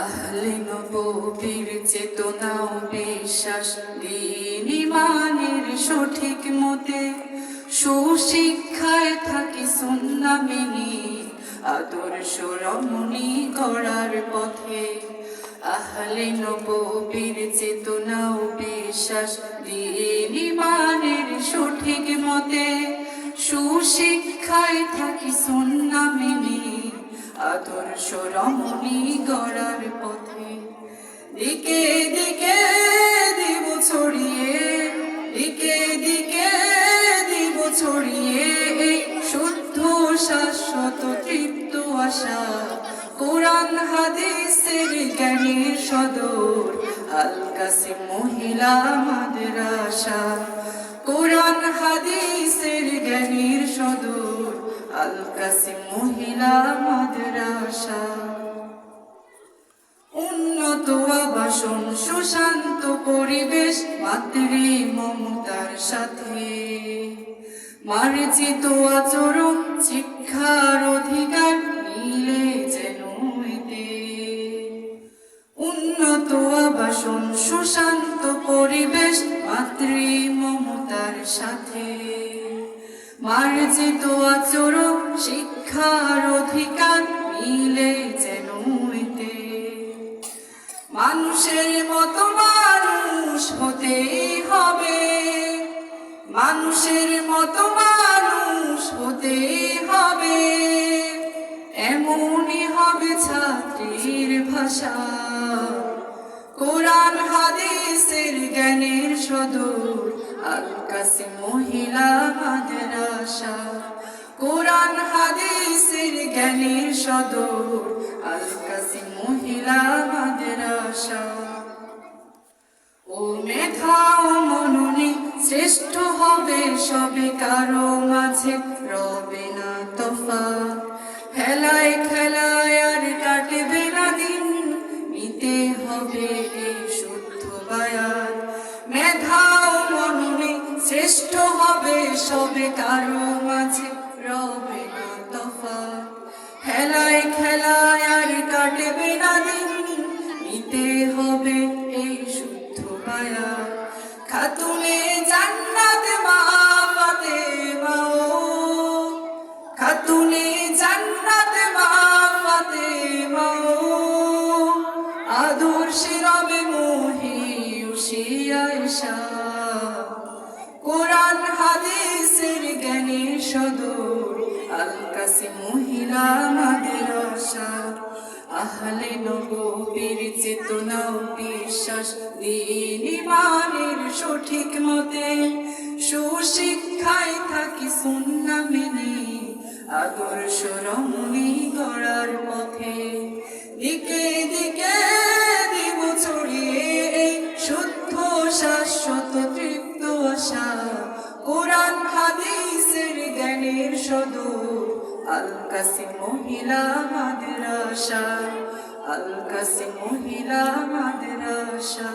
আহলে নববীর চেতনা ও বিশ্বাস, দ্বীন ঈমানের সঠিক মতে, সুশিক্ষায় থাকি সুন্নাহ মেনে, আদর্শ রমণী গড়ার পথে। আহলে নববীর চেতনা ও বিশ্বাস, দ্বীন ঈমানের সঠিক মতে, সুশিক্ষায় থাকি সুন্নাহ মেনে, আদর্শ রমণী গড়ার পথে। দিকে দিকে দিব ছড়িয়ে, দিকে দিকে দিব ছড়িয়ে, এই শুদ্ধ শাশ্বত তৃপ্ত আশা, কোরআন হাদিসের জ্ঞানের সদর, আল কাসিম মহিলা মাদ্রাসা। কোরআন হাদিসের জ্ঞানের সদর, আল কাসিম মহিলা মাদ্রাসা। উন্নত আবাসন, সুশান্ত পরিবেশ, মাতৃ মমতার সাথে, মার্জিত আচরণ, শিক্ষার অধিকার মিলে যেন এতে। উন্নত আবাসন, সুশান্ত পরিবেশ, মাতৃ মমতার সাথে, মার্জিত আচরণ, শিক্ষার অধিকার মিলে যেন এতে। মানুষের মতো মানুষ হতেই হবে, মানুষের মতো মানুষ হতেই হবে, এমনই হবে ছাত্রীর ভাষা, কোরআন হাদিসের জ্ঞানের সদর, আল কাসিম মহিলা মাদ্রাসা। কোরআন হাদিসের জ্ঞানের সদর, আল কাসিম মহিলা মাদ্রাসা। ও মেধা ও মননে শ্রেষ্ঠ হবে সবে, কারো মাঝে রবে না তফাৎ। খেলায় খেলায় আর কাটবে না দিন, নিতে হবে এই শুদ্ধ বায়াত। মেধা ও মননে শ্রেষ্ঠ হবে সবে, কারো মাঝে রবে না তফাৎ। খেলায় খেলায় আর কাটবে না দিন, নিতে হবে এই শুদ্ধ বায়াত। খাতুনে জান্নাত মা ফাতেমা, খাতুনে জান্নাত মা ফাতেমা, আদর্শে রবে মহিয়সী আয়েশা। কোরআন হাদিসের জ্ঞানের সদর, আল কাসিম মহিলা মাদ্রাসা। আহলে নববীর চেতনা ও বিশ্বাস, দ্বীন ঈমানের সঠিক মতে, সুশিক্ষায় থাকি সুন্নাহ মেনে, আদর্শ রমণী গড়ার পথে। দিকে দিকে দিব ছড়িয়ে এই শুদ্ধ শাশ্বত তৃপ্ত আশা, কোরআন হাদিসের জ্ঞানের সদর, আল কাসিম মহিলা মাদ্রাসা, আল কাসিম মহিলা মাদ্রাসা।